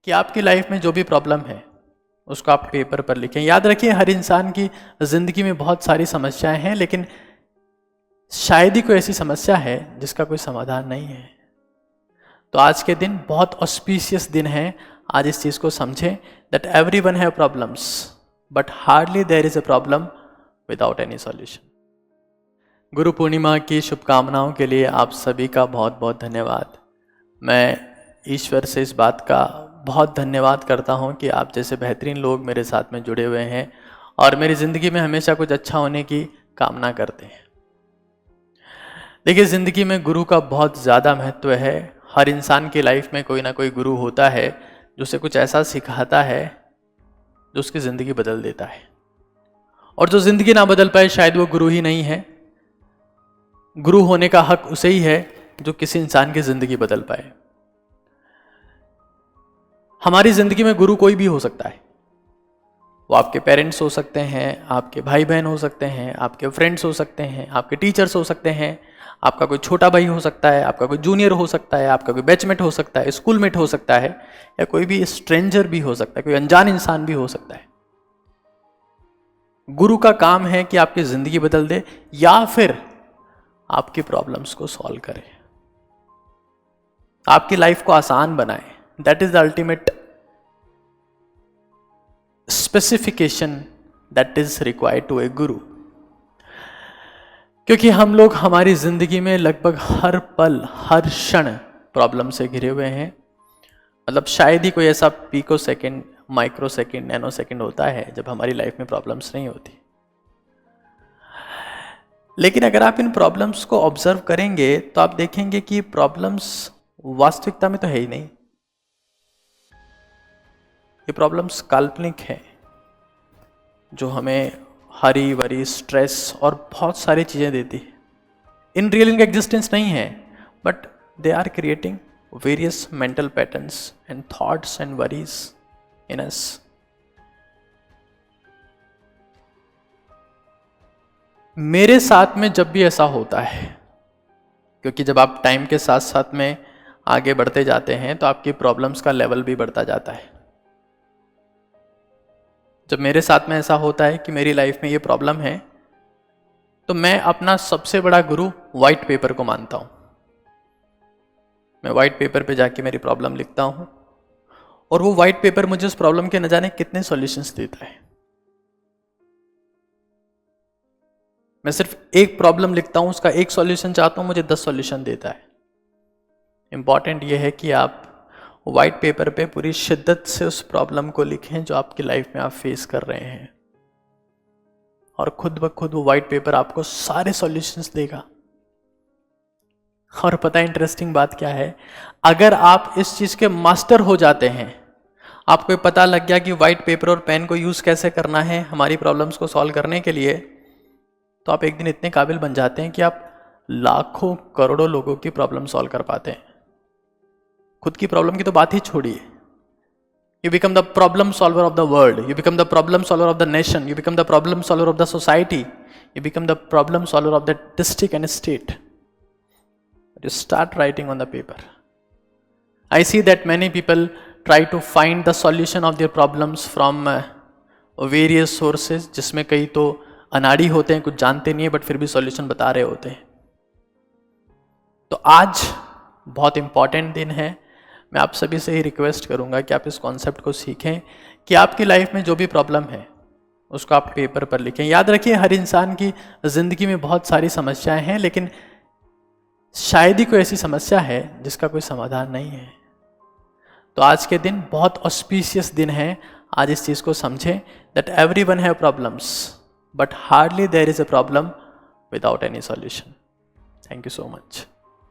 कि आपकी लाइफ में जो भी प्रॉब्लम है उसको आप पेपर पर लिखें। याद रखिए, हर इंसान की ज़िंदगी में बहुत सारी समस्याएं हैं, लेकिन शायद ही कोई ऐसी समस्या है जिसका कोई समाधान नहीं है। तो आज के दिन बहुत ऑस्पिशियस दिन है। आज इस चीज़ को समझें that everyone have problems but hardly there is a problem without any solution. Guru Purnima की शुभकामनाओं के लिए आप सभी का बहुत बहुत धन्यवाद। मैं ईश्वर से इस बात का बहुत धन्यवाद करता हूं कि आप जैसे बेहतरीन लोग मेरे साथ में जुड़े हुए हैं और मेरी ज़िंदगी में हमेशा कुछ अच्छा होने की कामना करते हैं। देखिए, ज़िंदगी में गुरु का बहुत ज़्यादा महत्व है। हर इंसान की लाइफ में कोई ना कोई गुरु होता है जो उसे कुछ ऐसा सिखाता है जो उसकी ज़िंदगी बदल देता है, और जो ज़िंदगी ना बदल पाए शायद वो गुरु ही नहीं है। गुरु होने का हक उसे ही है जो किसी इंसान की ज़िंदगी बदल पाए। हमारी ज़िंदगी में गुरु कोई भी हो सकता है। वो आपके पेरेंट्स हो सकते हैं, आपके भाई बहन हो सकते हैं, आपके फ्रेंड्स हो सकते हैं, आपके टीचर्स हो सकते हैं, आपका कोई छोटा भाई हो सकता है, आपका कोई जूनियर हो सकता है, आपका कोई बैचमेट हो सकता है, स्कूलमेट हो सकता है, या कोई भी स्ट्रेंजर भी हो सकता है, कोई अनजान इंसान भी हो सकता है। गुरु का काम है कि आपकी ज़िंदगी बदल दे या फिर आपकी प्रॉब्लम्स को सॉल्व करे, आपकी लाइफ को आसान बनाए। That is the ultimate specification that is required to a guru. क्योंकि हम लोग हमारी जिंदगी में लगभग हर पल हर क्षण प्रॉब्लम से घिरे हुए हैं। मतलब शायद ही कोई ऐसा pico second, micro second, nano second होता है जब हमारी लाइफ में प्रॉब्लम्स नहीं होती। लेकिन अगर आप इन प्रॉब्लम्स को ऑब्जर्व करेंगे तो आप देखेंगे कि प्रॉब्लम्स वास्तविकता में तो है ही नहीं। ये प्रॉब्लम्स काल्पनिक हैं जो हमें हरी भरी स्ट्रेस और बहुत सारी चीज़ें देती है। इन रियल इनका एग्जिस्टेंस नहीं है, but they are creating various mental patterns and thoughts and worries in us. मेरे साथ में जब भी ऐसा होता है, क्योंकि जब आप टाइम के साथ साथ में आगे बढ़ते जाते हैं तो आपकी प्रॉब्लम्स का लेवल भी बढ़ता जाता है। जब मेरे साथ में ऐसा होता है कि मेरी लाइफ में ये प्रॉब्लम है, तो मैं अपना सबसे बड़ा गुरु वाइट पेपर को मानता हूं। मैं वाइट पेपर पे जाके मेरी प्रॉब्लम लिखता हूं और वो वाइट पेपर मुझे उस प्रॉब्लम के न जाने कितने सॉल्यूशंस देता है। मैं सिर्फ एक प्रॉब्लम लिखता हूं, उसका एक सॉल्यूशन चाहता हूं, मुझे 10 सॉल्यूशन देता है। इंपॉर्टेंट ये है कि आप वाइट पेपर पे पूरी शिद्दत से उस प्रॉब्लम को लिखें जो आपकी लाइफ में आप फेस कर रहे हैं, और खुद ब खुद वो वाइट पेपर आपको सारे सॉल्यूशंस देगा। और पता है इंटरेस्टिंग बात क्या है, अगर आप इस चीज के मास्टर हो जाते हैं, आपको पता लग गया कि वाइट पेपर और पेन को यूज कैसे करना है हमारी प्रॉब्लम्स को सॉल्व करने के लिए, तो आप एक दिन इतने काबिल बन जाते हैं कि आप लाखों करोड़ों लोगों की प्रॉब्लम सॉल्व कर पाते हैं। खुद की प्रॉब्लम की तो बात ही छोड़िए। You become the problem solver of the world. You become the problem solver of the nation. You become the problem solver of the society. You become the problem solver of the district and state. You start writing on the paper. I see that many people try to find the solution of their problems from various sources, जिसमें कई तो अनाड़ी होते हैं, कुछ जानते नहीं है, बट फिर भी सॉल्यूशन बता रहे होते हैं। तो आज बहुत इंपॉर्टेंट दिन है। मैं आप सभी से ही रिक्वेस्ट करूंगा कि आप इस कॉन्सेप्ट को सीखें कि आपकी लाइफ में जो भी प्रॉब्लम है उसको आप पेपर पर लिखें। याद रखिए, हर इंसान की ज़िंदगी में बहुत सारी समस्याएं हैं, लेकिन शायद ही कोई ऐसी समस्या है जिसका कोई समाधान नहीं है। तो आज के दिन बहुत ऑस्पिशियस दिन है। आज इस चीज़ को समझें that everyone have problems but hardly there is a problem without any solution. Thank you so much.